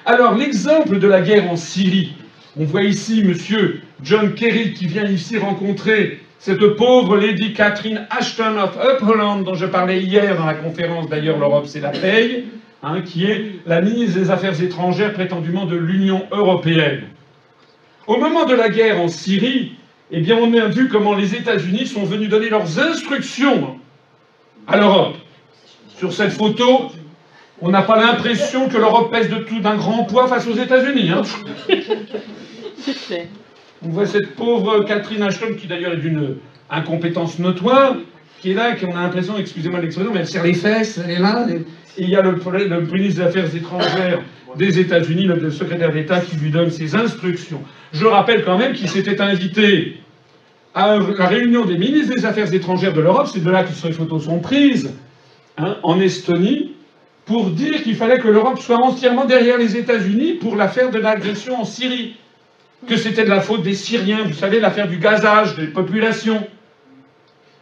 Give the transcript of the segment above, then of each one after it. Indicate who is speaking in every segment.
Speaker 1: Alors, l'exemple de la guerre en Syrie, on voit ici M. John Kerry qui vient ici rencontrer cette pauvre Lady Catherine Ashton of Upholland, dont je parlais hier dans la conférence, d'ailleurs l'Europe c'est la paye, hein, qui est la ministre des Affaires étrangères prétendument de l'Union européenne. Au moment de la guerre en Syrie, eh bien on a vu comment les États-Unis sont venus donner leurs instructions à l'Europe. Sur cette photo, on n'a pas l'impression que l'Europe pèse de tout d'un grand poids face aux États-Unis. Hein. On voit cette pauvre Catherine Ashton, qui d'ailleurs est d'une incompétence notoire, qui est là, qui on a l'impression, excusez-moi l'expression, mais elle serre les fesses, elle est là. Et il y a le ministre des Affaires étrangères des États-Unis, le secrétaire d'État, qui lui donne ses instructions. Je rappelle quand même qu'il s'était invité à la réunion des ministres des Affaires étrangères de l'Europe, c'est de là que ces photos sont prises, hein, en Estonie, pour dire qu'il fallait que l'Europe soit entièrement derrière les États-Unis pour l'affaire de l'agression en Syrie. Que c'était de la faute des Syriens, vous savez, l'affaire du gazage des populations.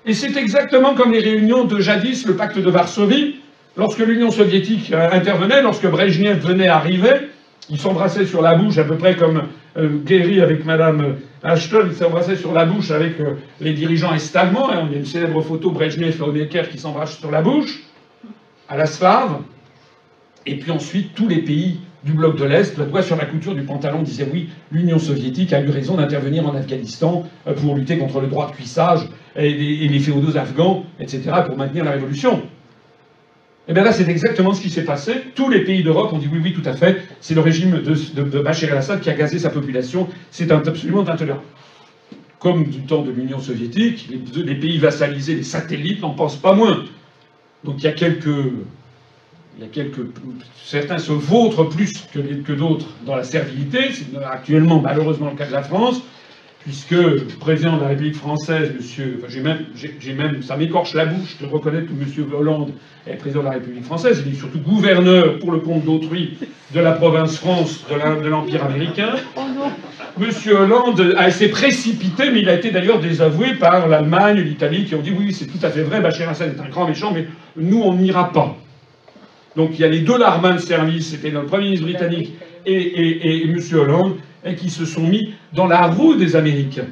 Speaker 1: Et c'est exactement comme les réunions de jadis, le pacte de Varsovie, lorsque l'Union soviétique intervenait, lorsque Brejnev venait arriver, ils s'embrassaient sur la bouche, à peu près comme Kerry avec Madame Ashton, ils s'embrassaient sur la bouche avec les dirigeants est-allemands. Il y a une célèbre photo Brejnev et Honecker qui s'embrassent sur la bouche, à la slave. Et puis ensuite, tous les pays du bloc de l'Est, le doigt sur la couture du pantalon, disaient oui, l'Union soviétique a eu raison d'intervenir en Afghanistan pour lutter contre le droit de cuissage et les féodaux afghans, etc., pour maintenir la révolution. Et bien là, c'est exactement ce qui s'est passé. Tous les pays d'Europe ont dit oui, oui, tout à fait, c'est le régime de Bachar el-Assad qui a gazé sa population, c'est absolument intolérable. Comme du temps de l'Union soviétique, les pays vassalisés, les satellites n'en pensent pas moins. Donc il y a certains se vautrent plus que d'autres dans la servilité. C'est actuellement, malheureusement, le cas de la France, puisque le président de la République française, monsieur... Enfin, j'ai même... Ça m'écorche la bouche de reconnaître que monsieur Hollande est président de la République française. Il est surtout gouverneur, pour le compte d'autrui, de la province France de l'Empire américain. Monsieur Hollande s'est précipité, mais il a été d'ailleurs désavoué par l'Allemagne, l'Italie, qui ont dit oui, c'est tout à fait vrai, Bachar el-Assad est un grand méchant, mais nous, on n'ira pas. Donc il y a les deux Larman de service, c'était le Premier ministre britannique et M. Hollande, et qui se sont mis dans la roue des Américains.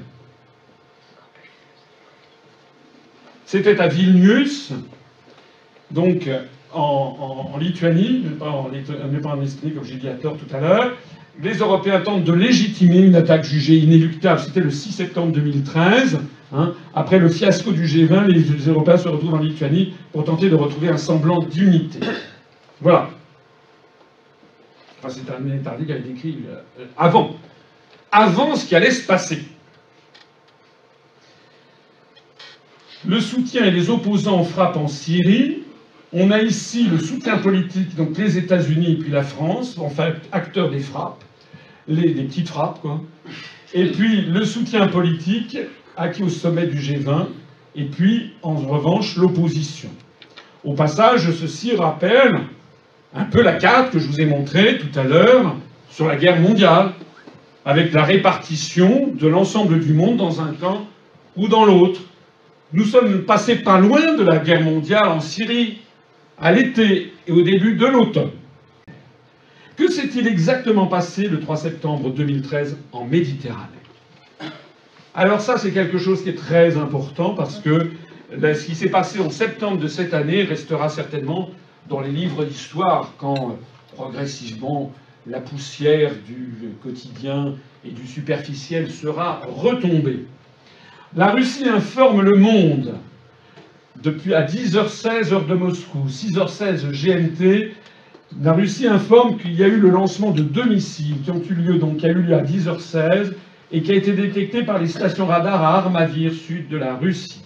Speaker 1: C'était à Vilnius, donc en Lituanie, pas en Estonie, comme j'ai dit à tort tout à l'heure. Les Européens tentent de légitimer une attaque jugée inéluctable. C'était le 6 septembre 2013. Hein. Après le fiasco du G20, les Européens se retrouvent en Lituanie pour tenter de retrouver un semblant d'unité. Voilà. Enfin, c'est un Tardy qui avait décrit avant ce qui allait se passer. Le soutien et les opposants aux frappes en Syrie. On a ici le soutien politique, donc les États-Unis et puis la France, enfin acteurs des frappes, des petites frappes, quoi. Et puis le soutien politique acquis au sommet du G20, et puis en revanche l'opposition. Au passage, ceci rappelle un peu la carte que je vous ai montrée tout à l'heure sur la guerre mondiale, avec la répartition de l'ensemble du monde dans un camp ou dans l'autre. Nous sommes passés pas loin de la guerre mondiale en Syrie, à l'été et au début de l'automne. Que s'est-il exactement passé le 3 septembre 2013 en Méditerranée? Alors ça, c'est quelque chose qui est très important, parce que ce qui s'est passé en septembre de cette année restera certainement dans les livres d'histoire, quand progressivement la poussière du quotidien et du superficiel sera retombée. La Russie informe le monde, depuis à 10h16 heure de Moscou, 6h16 GMT, la Russie informe qu'il y a eu le lancement de 2 missiles qui ont eu lieu, donc qui a eu lieu à 10h16, et qui a été détecté par les stations radars à Armavir, sud de la Russie.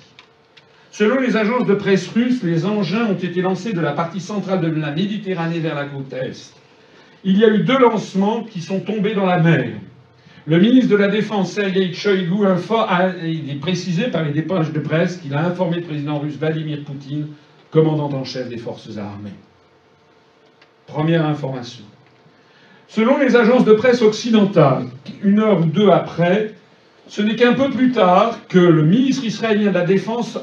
Speaker 1: Selon les agences de presse russes, les engins ont été lancés de la partie centrale de la Méditerranée vers la côte est. Il y a eu 2 lancements qui sont tombés dans la mer. Le ministre de la Défense, Sergei Shoigu, est précisé par les dépêches de presse qu'il a informé le président russe Vladimir Poutine, commandant en chef des forces armées. Première information. Selon les agences de presse occidentales, 1 heure ou 2 après, ce n'est qu'un peu plus tard que le ministre israélien de la Défense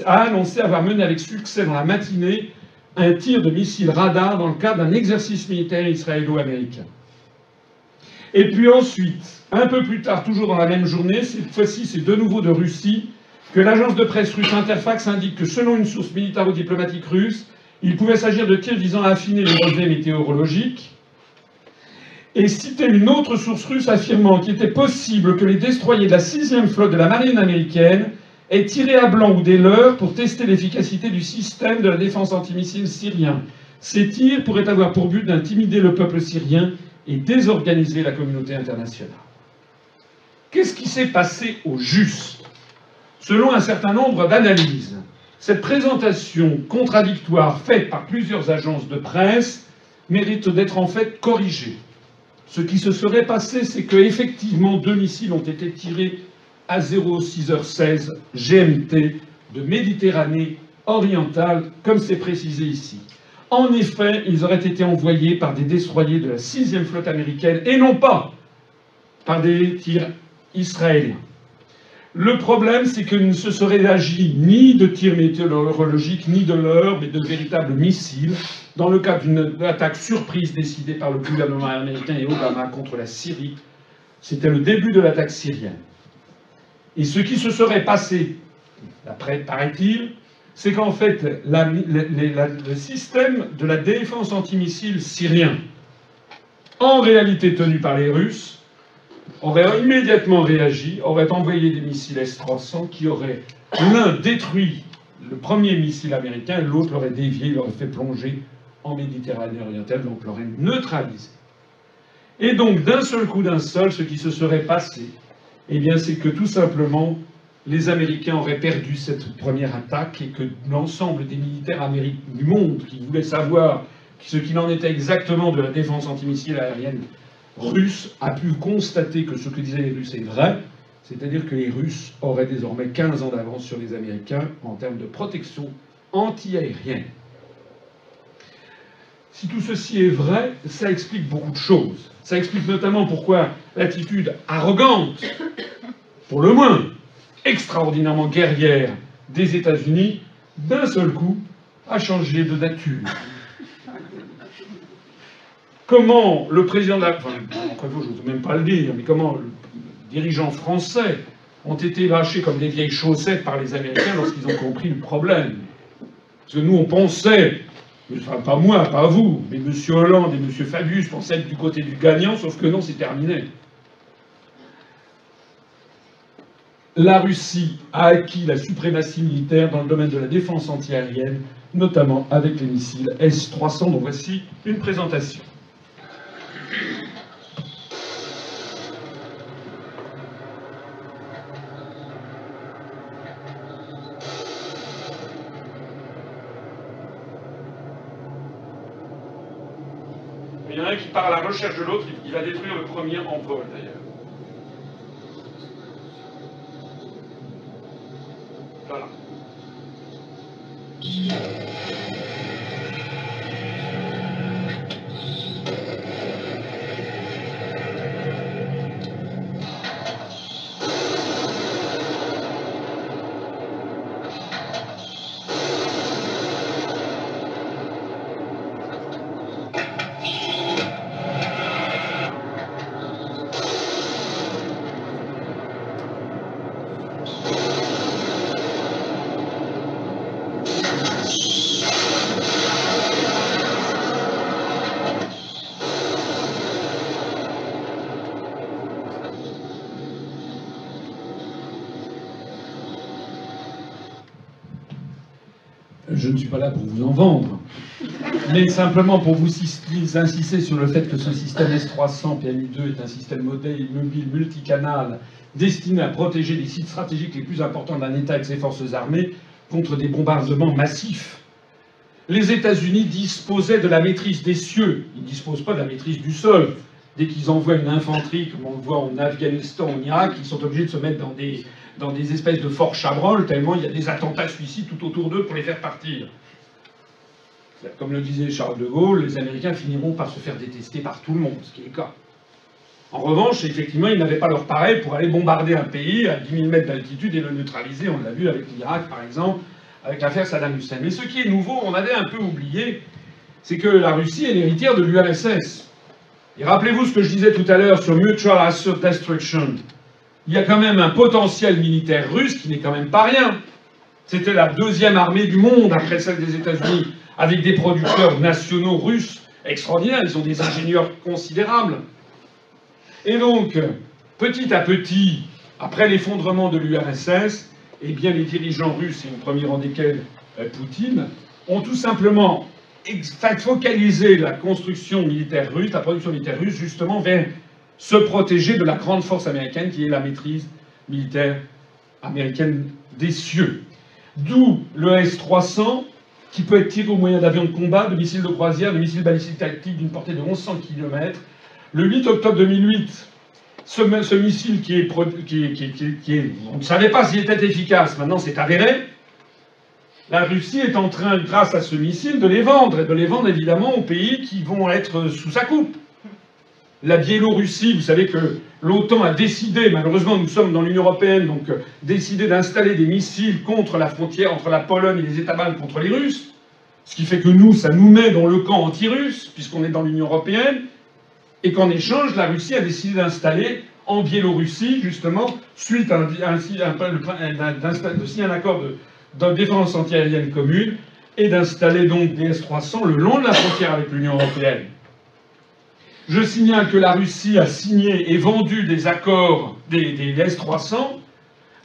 Speaker 1: a annoncé avoir mené avec succès dans la matinée un tir de missile radar dans le cadre d'un exercice militaire israélo-américain. Et puis ensuite, un peu plus tard, toujours dans la même journée, cette fois-ci c'est de nouveau de Russie, que l'agence de presse russe Interfax indique que selon une source militaro-diplomatique russe, il pouvait s'agir de tirs visant à affiner les relevés météorologiques, et citait une autre source russe affirmant qu'il était possible que les destroyers de la 6e flotte de la marine américaine aient tiré à blanc ou des leurres pour tester l'efficacité du système de la défense antimissile syrien. Ces tirs pourraient avoir pour but d'intimider le peuple syrien et désorganiser la communauté internationale. Qu'est-ce qui s'est passé au juste? Selon un certain nombre d'analyses, cette présentation contradictoire faite par plusieurs agences de presse mérite d'être en fait corrigée. Ce qui se serait passé, c'est qu'effectivement 2 missiles ont été tirés à 06h16 GMT de Méditerranée orientale, comme c'est précisé ici. En effet, ils auraient été envoyés par des destroyers de la 6e flotte américaine et non pas par des tirs israéliens. Le problème, c'est qu'il ne se serait agi ni de tirs météorologiques, ni de leurres, mais de véritables missiles, dans le cadre d'une attaque surprise décidée par le gouvernement américain et Obama contre la Syrie. C'était le début de l'attaque syrienne. Et ce qui se serait passé, d'après, paraît-il, c'est qu'en fait, le système de la défense antimissile syrien, en réalité tenu par les Russes, aurait immédiatement réagi, aurait envoyé des missiles S-300 qui auraient l'un détruit le premier missile américain et l'autre l'aurait dévié, l'aurait fait plonger en Méditerranée orientale, donc l'aurait neutralisé. Et donc, d'un seul coup, d'un seul, ce qui se serait passé, eh bien, c'est que tout simplement, les Américains auraient perdu cette première attaque et que l'ensemble des militaires du monde qui voulaient savoir ce qu'il en était exactement de la défense antimissile aérienne russe a pu constater que ce que disaient les Russes est vrai, c'est-à-dire que les Russes auraient désormais 15 ans d'avance sur les Américains en termes de protection anti-aérienne. Si tout ceci est vrai, ça explique beaucoup de choses. Ça explique notamment pourquoi l'attitude arrogante, pour le moins extraordinairement guerrière des États-Unis, d'un seul coup, a changé de nature. Comment le président de la... Enfin, je n'ose même pas le dire, mais comment les dirigeants français ont été lâchés comme des vieilles chaussettes par les Américains lorsqu'ils ont compris le problème. Parce que nous, on pensait, enfin pas moi, pas vous, mais M. Hollande et M. Fabius pensaient être du côté du gagnant, sauf que non, c'est terminé. La Russie a acquis la suprématie militaire dans le domaine de la défense antiaérienne, notamment avec les missiles S-300, dont voici une présentation. Il y en a un qui part à la recherche de l'autre, il va détruire le premier en vol d'ailleurs. Voilà. Je ne suis pas là pour vous en vendre, mais simplement pour vous insister sur le fait que ce système S-300 PMU-2 est un système mobile multicanal destiné à protéger les sites stratégiques les plus importants d'un État et de ses forces armées contre des bombardements massifs. Les États-Unis disposaient de la maîtrise des cieux, ils ne disposent pas de la maîtrise du sol. Dès qu'ils envoient une infanterie, comme on le voit en Afghanistan, en Irak, ils sont obligés de se mettre dans des espèces de forts chabrolles, tellement il y a des attentats suicides tout autour d'eux pour les faire partir. Comme le disait Charles de Gaulle, les Américains finiront par se faire détester par tout le monde, ce qui est le cas. En revanche, effectivement, ils n'avaient pas leur pareil pour aller bombarder un pays à 10 000 mètres d'altitude et le neutraliser. On l'a vu avec l'Irak, par exemple, avec l'affaire Saddam Hussein. Mais ce qui est nouveau, on avait un peu oublié, c'est que la Russie est l'héritière de l'URSS. Et rappelez-vous ce que je disais tout à l'heure sur Mutual Assured Destruction. Il y a quand même un potentiel militaire russe qui n'est quand même pas rien. C'était la deuxième armée du monde après celle des États-Unis, avec des producteurs nationaux russes extraordinaires. Ils ont des ingénieurs considérables. Et donc, petit à petit, après l'effondrement de l'URSS, eh bien, les dirigeants russes, et au premier rang desquels Poutine, ont tout simplement focalisé la construction militaire russe, la production militaire russe, justement vers se protéger de la grande force américaine qui est la maîtrise militaire américaine des cieux. D'où le S-300, qui peut être tiré au moyen d'avions de combat, de missiles de croisière, de missiles balistiques tactiques d'une portée de 1100 km. Le 8 octobre 2008, ce missile on ne savait pas s'il était efficace, maintenant c'est avéré. La Russie est en train, grâce à ce missile, de les vendre, et de les vendre évidemment aux pays qui vont être sous sa coupe. La Biélorussie, vous savez que l'OTAN a décidé, malheureusement nous sommes dans l'Union européenne, donc décidé d'installer des missiles contre la frontière entre la Pologne et les États baltes contre les Russes, ce qui fait que nous, ça nous met dans le camp anti-russe, puisqu'on est dans l'Union européenne, et qu'en échange, la Russie a décidé d'installer en Biélorussie, justement, suite à de signer un accord de défense antiaérienne commune, et d'installer donc des S-300 le long de la frontière avec l'Union européenne. Je signale que la Russie a signé et vendu des accords, des S-300,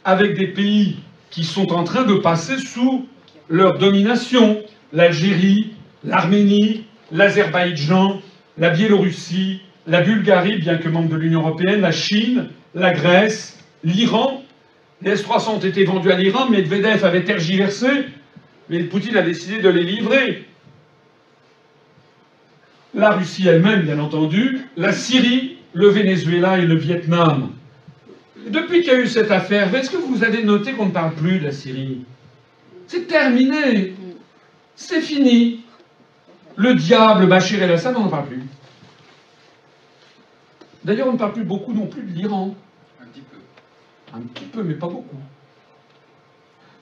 Speaker 1: avec des pays qui sont en train de passer sous leur domination. L'Algérie, l'Arménie, l'Azerbaïdjan, la Biélorussie, la Bulgarie, bien que membre de l'Union européenne, la Chine, la Grèce, l'Iran. Les S-300 ont été vendus à l'Iran, Medvedev avait tergiversé, mais Poutine a décidé de les livrer. La Russie elle-même, bien entendu, la Syrie, le Venezuela et le Vietnam. Depuis qu'il y a eu cette affaire, est-ce que vous avez noté qu'on ne parle plus de la Syrie? C'est terminé. C'est fini. Le diable, Bachir el-Assad, on n'en parle plus. D'ailleurs, on ne parle plus beaucoup non plus de l'Iran.
Speaker 2: Un petit peu.
Speaker 1: Un petit peu, mais pas beaucoup.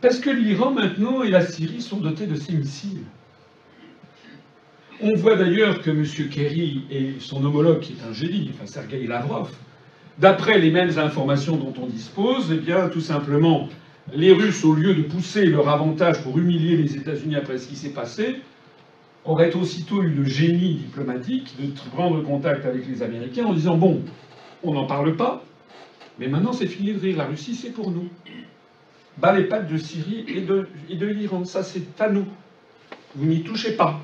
Speaker 1: Parce que l'Iran, maintenant, et la Syrie sont dotés de ces missiles. On voit d'ailleurs que M. Kerry et son homologue, qui est un génie, enfin Sergueï Lavrov, d'après les mêmes informations dont on dispose, eh bien, tout simplement, les Russes, au lieu de pousser leur avantage pour humilier les États-Unis après ce qui s'est passé, auraient aussitôt eu le génie diplomatique de prendre contact avec les Américains en disant « Bon, on n'en parle pas, mais maintenant c'est fini de rire, la Russie c'est pour nous. Bas les pattes de Syrie et de l'Iran, ça c'est à nous. Vous n'y touchez pas.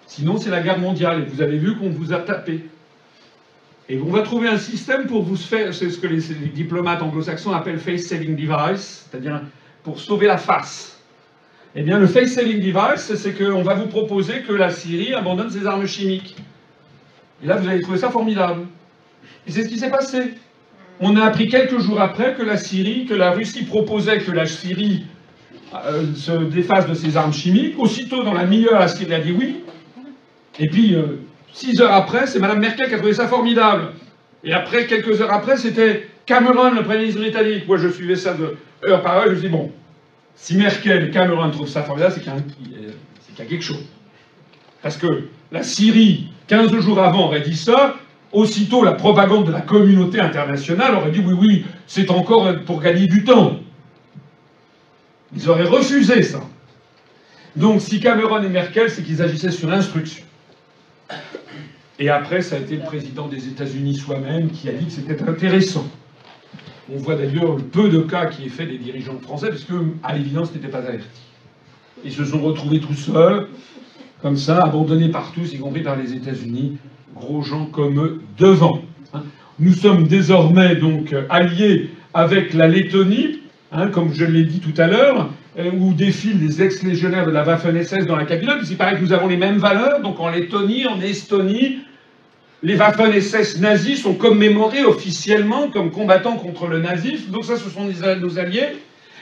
Speaker 1: Sinon c'est la guerre mondiale, et vous avez vu qu'on vous a tapé. Et on va trouver un système pour vous faire, c'est ce que les diplomates anglo-saxons appellent face-saving device, c'est-à-dire pour sauver la face. Eh bien, le face-saving device, c'est qu'on va vous proposer que la Syrie abandonne ses armes chimiques. Et là, vous allez trouver ça formidable. Et c'est ce qui s'est passé. On a appris quelques jours après que la Russie proposait que la Syrie se défasse de ses armes chimiques. Aussitôt, dans la milieu, la Syrie a dit oui. Et puis, 6 heures après, c'est Mme Merkel qui a trouvé ça formidable. Et après, quelques heures après, c'était Cameron, le Premier ministre britannique. Moi, je suivais ça de heure par heure. Je me dis, bon, si Merkel et Cameron trouvent ça formidable, c'est qu'il y a quelque chose. Parce que la Syrie, 15 jours avant, aurait dit ça. Aussitôt, la propagande de la communauté internationale aurait dit, oui, oui, c'est encore pour gagner du temps. Ils auraient refusé ça. Donc, si Cameron et Merkel, c'est qu'ils agissaient sur instruction. Et après, ça a été le président des États-Unis soi-même qui a dit que c'était intéressant. On voit d'ailleurs le peu de cas qui est fait des dirigeants français, parce qu'à l'évidence, n'étaient pas avertis. Ils se sont retrouvés tout seuls, comme ça, abandonnés par tous, y compris par les États-Unis, gros gens comme eux, devant. Nous sommes désormais donc alliés avec la Lettonie, comme je l'ai dit tout à l'heure, où défilent des ex-légionnaires de la Waffen-SS dans la capitale, puisqu'il paraît que nous avons les mêmes valeurs, donc en Lettonie, en Estonie, les Waffen-SS nazis sont commémorés officiellement comme combattants contre le nazisme, donc ça ce sont nos alliés,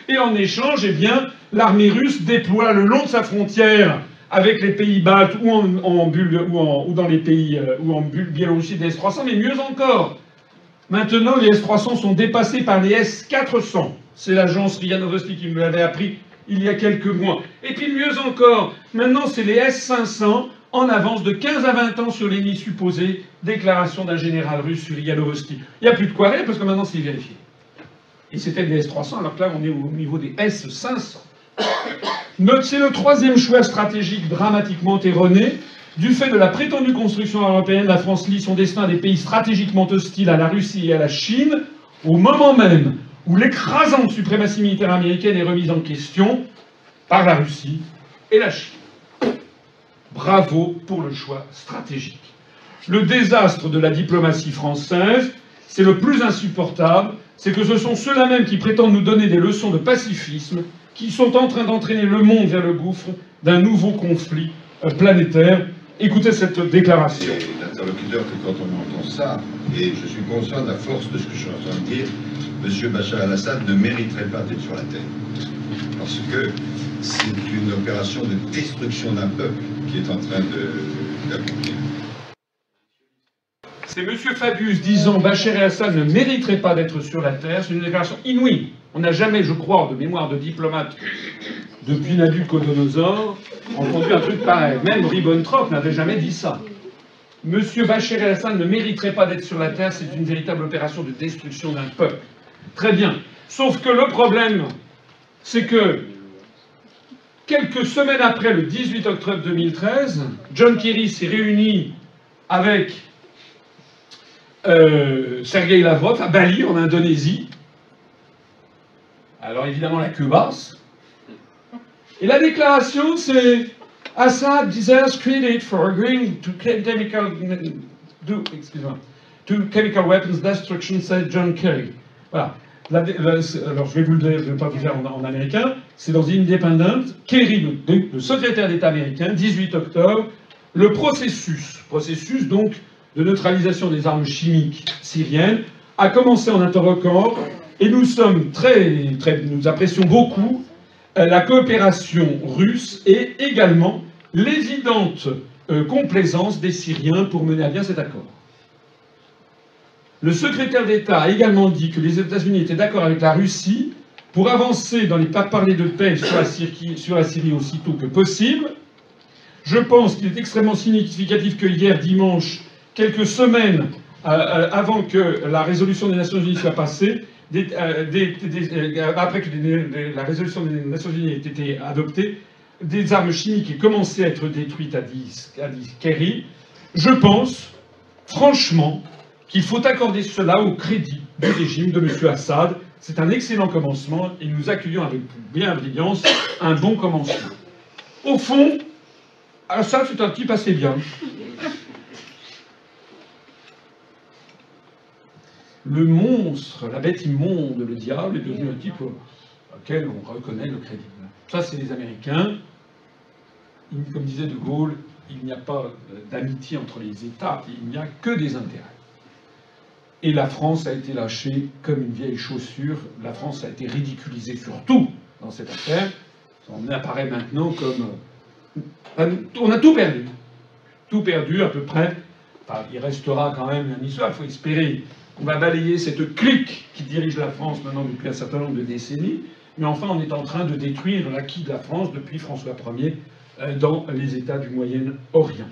Speaker 1: et en échange, eh bien, l'armée russe déploie le long de sa frontière avec les pays baltes ou dans les pays ou en Biélorussie des S-300, mais mieux encore. Maintenant, les S-300 sont dépassés par les S-400. C'est l'agence RIA Novosti qui me l'avait appris il y a quelques mois. Et puis mieux encore, maintenant c'est les S-500 en avance de 15 à 20 ans sur l'ennemi supposé, déclaration d'un général russe sur Yalovosti. Il n'y a plus de quoi rire parce que maintenant c'est vérifié. Et c'était des S-300 alors que là on est au niveau des S-500. C'est le troisième choix stratégique dramatiquement erroné. Du fait de la prétendue construction européenne, la France lie son destin à des pays stratégiquement hostiles à la Russie et à la Chine, au moment même où l'écrasante suprématie militaire américaine est remise en question par la Russie et la Chine. Bravo pour le choix stratégique. Le désastre de la diplomatie française, c'est le plus insupportable, c'est que ce sont ceux-là même qui prétendent nous donner des leçons de pacifisme qui sont en train d'entraîner le monde vers le gouffre d'un nouveau conflit planétaire. Écoutez cette déclaration.
Speaker 2: L'interlocuteur que quand on entend ça, et je suis conscient de la force de ce que je suis en train de dire, M. Bachar el-Assad ne mériterait pas d'être sur la terre. Parce que c'est une opération de destruction d'un peuple qui est en train d'accomplir.
Speaker 1: C'est M. Fabius disant Bachar el-Assad ne mériterait pas d'être sur la terre. C'est une déclaration inouïe. On n'a jamais, je crois, de mémoire de diplomate depuis Nabucodonosor, entendu un truc pareil. Même Ribbentrop n'avait jamais dit ça. M. Bachar el-Assad ne mériterait pas d'être sur la terre. C'est une véritable opération de destruction d'un peuple. Très bien. Sauf que le problème, c'est que quelques semaines après, le 18 octobre 2013, John Kerry s'est réuni avec Sergei Lavrov à Bali, en Indonésie. Alors évidemment la queue basse. Et la déclaration, c'est Assad deserves credit for agreeing to chemical weapons destruction, said John Kerry. Voilà. Alors je vais vous le dire, je ne vais pas vous faire en américain. C'est dans Independent. Kerry, le secrétaire d'État américain, 18 octobre, le processus donc de neutralisation des armes chimiques syriennes, a commencé en interroquant, et nous nous apprécions beaucoup la coopération russe et également l'évidente complaisance des Syriens pour mener à bien cet accord. Le secrétaire d'État a également dit que les États-Unis étaient d'accord avec la Russie pour avancer dans les pourparlers de paix sur la Syrie aussitôt que possible. Je pense qu'il est extrêmement significatif que hier, dimanche, quelques semaines avant que la résolution des Nations Unies soit passée, après que la résolution des Nations Unies ait été adoptée, des armes chimiques aient commencé à être détruites, a dit Kerry. Je pense, franchement, qu'il faut accorder cela au crédit du régime de M. Assad. C'est un excellent commencement et nous accueillons avec bienveillance un bon commencement. Au fond, Assad, c'est un type assez bien. Le monstre, la bête immonde, le diable, est devenu un type auquel on reconnaît le crédit. Ça, c'est les Américains. Comme disait De Gaulle, il n'y a pas d'amitié entre les États, il n'y a que des intérêts. Et la France a été lâchée comme une vieille chaussure. La France a été ridiculisée surtout dans cette affaire. On apparaît maintenant comme... On a tout perdu. Tout perdu à peu près. Enfin, il restera quand même une histoire. Il faut espérer qu'on va balayer cette clique qui dirige la France maintenant depuis un certain nombre de décennies. Mais enfin, on est en train de détruire l'acquis de la France depuis François Ier dans les États du Moyen-Orient.